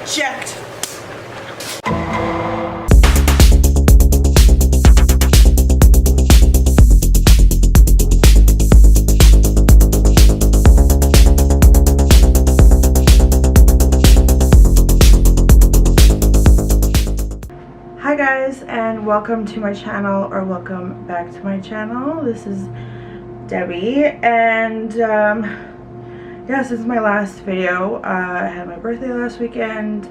Eject. Hi guys, and welcome to my channel, or welcome back to my channel. This is Debbie, and yeah, this is my last video. I had my birthday last weekend.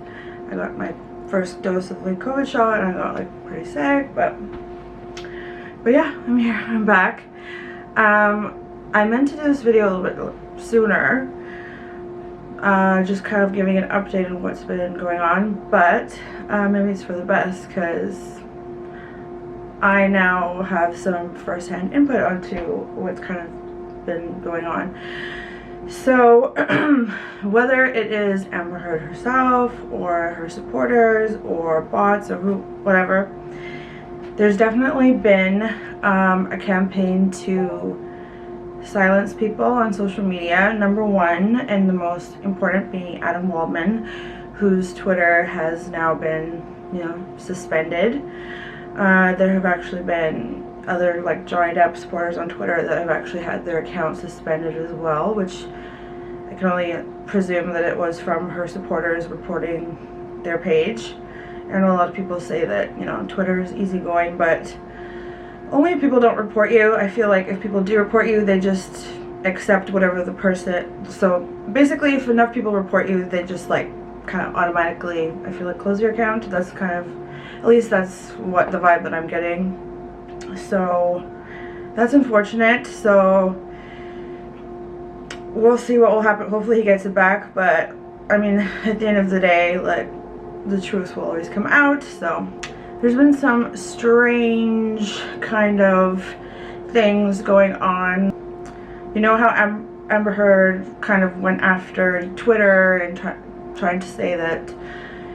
I got my first dose of the COVID shot and I got like pretty sick, but yeah, I'm here, I'm back. I meant to do this video a little bit sooner, just kind of giving an update on what's been going on, but maybe it's for the best because I now have some first-hand input onto what's kind of been going on. So whether it is Amber Heard herself or her supporters or bots or whatever, there's definitely been a campaign to silence people on social media. Number one, and the most important, being Adam Waldman, whose Twitter has now been, suspended. There have actually been other, like, Johnny Depp supporters on Twitter that have actually had their accounts suspended as well, which I can only presume that it was from her supporters reporting their page. I know a lot of people say that, Twitter is easygoing, but only if people don't report you. I feel like if people do report you, they just accept whatever the person, so basically if enough people report you, they just like kind of automatically, I feel like, close your account. That's kind of, at least that's what the vibe that I'm getting. So that's unfortunate. So we'll see what will happen. Hopefully he gets it back, but I mean, at the end of the day, like, the truth will always come out. So there's been some strange kind of things going on. You know how Amber Heard kind of went after Twitter and trying to say that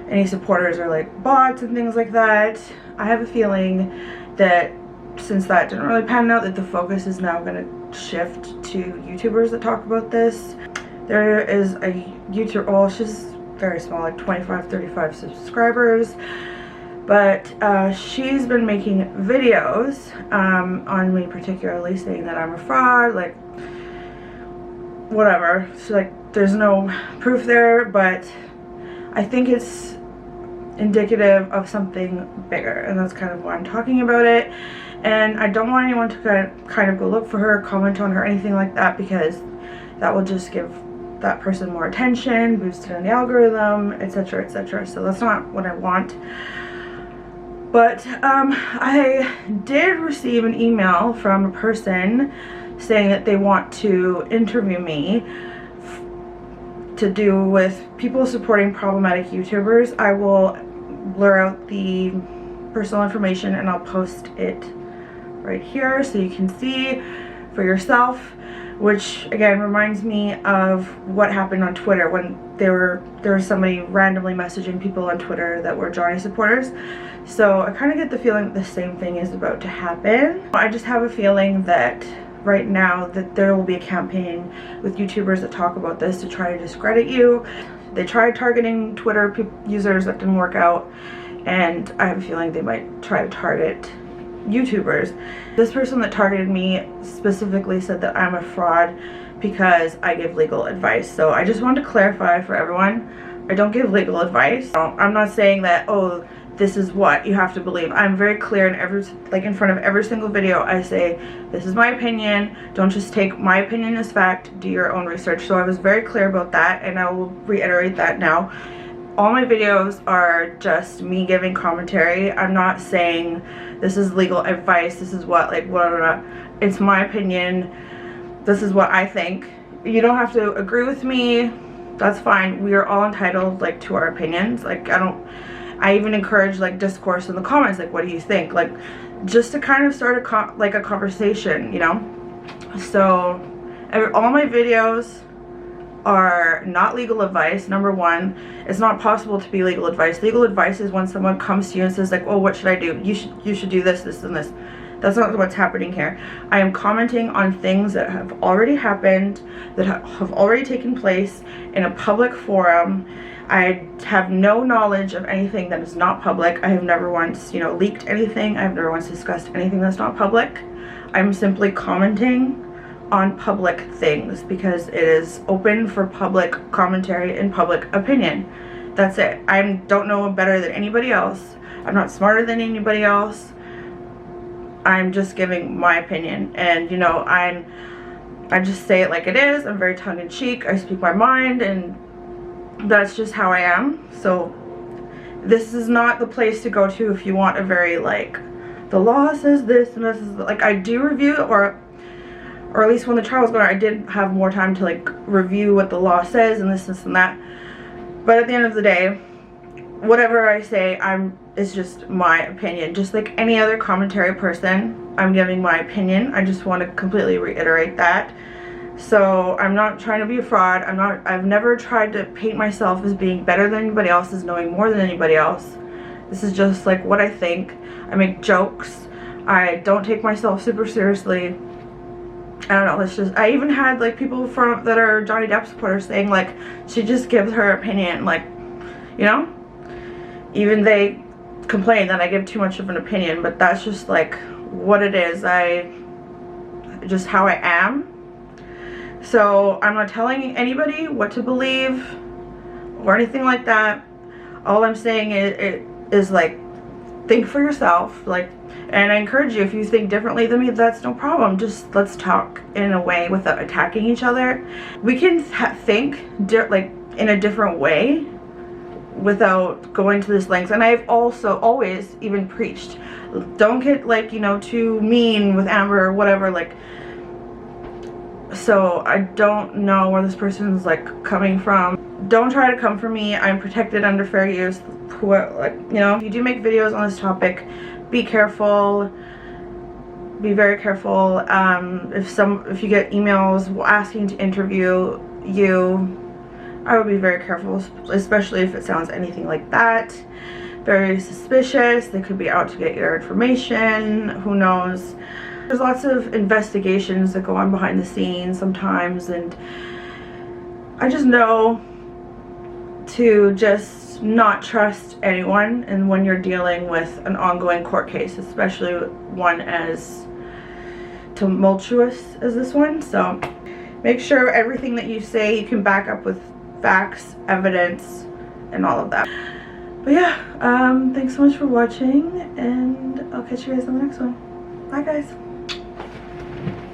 any supporters are like bots and things like that. I have a feeling that since that didn't really pan out, that the focus is now going to shift to YouTubers that talk about this. There is a YouTuber, well, she's very small, like 25-35 subscribers, but she's been making videos on me, particularly saying that I'm a fraud, like whatever. So like, there's no proof there, but I think it's indicative of something bigger, and that's kind of why I'm talking about it. And I don't want anyone to kind of go look for her, comment on her, anything like that, because that will just give that person more attention, boost it in the algorithm, etc., etc. So that's not what I want. But I did receive an email from a person saying that they want to interview me to do with people supporting problematic YouTubers. I will blur out the personal information and I'll post it right here so you can see for yourself, which again reminds me of what happened on Twitter when there was somebody randomly messaging people on Twitter that were Johnny supporters. So I kind of get the feeling that the same thing is about to happen. I just have a feeling that right now that there will be a campaign with YouTubers that talk about this to try to discredit you. They tried targeting Twitter users, that didn't work out, and I have a feeling they might try to target YouTubers. This person that targeted me specifically said that I'm a fraud because I give legal advice. So I just wanted to clarify for everyone, I don't give legal advice. I'm not saying that, oh, this is what you have to believe. I'm very clear in in front of every single video. I say, this is my opinion. Don't just take my opinion as fact. Do your own research. So I was very clear about that, and I will reiterate that now. All my videos are just me giving commentary. I'm not saying this is legal advice. This is what, like, blah, blah, blah. It's my opinion. This is what I think. You don't have to agree with me. That's fine. We are all entitled, like, to our opinions. Like, I even encourage, like, discourse in the comments, like, what do you think? Like, just to kind of start a conversation, So all my videos are not legal advice. Number one, it's not possible to be legal advice. Legal advice is when someone comes to you and says, like, oh, what should I do? You should do this, this, and this. That's not what's happening here. I am commenting on things that have already happened, that have already taken place in a public forum. I have no knowledge of anything that is not public. I have never once, you know, leaked anything. I've never once discussed anything that's not public. I'm simply commenting on public things because it is open for public commentary and public opinion. That's it. I don't know better than anybody else. I'm not smarter than anybody else. I'm just giving my opinion, and you know, I just say it like it is. I'm very tongue-in-cheek. I speak my mind, and that's just how I am. So this is not the place to go to if you want a very like, the law says this and this is like, I do review, or at least when the trial was going on, I did have more time to like review what the law says and this and that. But at the end of the day, whatever I say, it's just my opinion. Just like any other commentary person, I'm giving my opinion. I just want to completely reiterate that. So I'm not trying to be a fraud. I've never tried to paint myself as being better than anybody else, as knowing more than anybody else. This is just like what I think. I make jokes. I don't take myself super seriously. I don't know, it's just, I even had like people that are Johnny Depp supporters saying like, she just gives her opinion, like, you know, even they complain that I give too much of an opinion, but that's just like what it is. Just how I am. So I'm not telling anybody what to believe or anything like that. All I'm saying is like, think for yourself, like, and I encourage you, if you think differently than me, that's no problem. Just let's talk in a way without attacking each other. We can think like in a different way without going to this length. And I've also always even preached, don't get like, you know, too mean with Amber or whatever, like. So I don't know where this person's like coming from. Don't try to come for me. I'm protected under fair use. Like, you know, if you do make videos on this topic, be careful. Be very careful. If you get emails asking to interview you, I would be very careful, especially if it sounds anything like that. Very suspicious. They could be out to get your information. Who knows? There's lots of investigations that go on behind the scenes sometimes, and I just know to just not trust anyone, and when you're dealing with an ongoing court case, especially one as tumultuous as this one. So make sure everything that you say you can back up with facts, evidence, and all of that. But yeah, thanks so much for watching, and I'll catch you guys on the next one. Bye guys.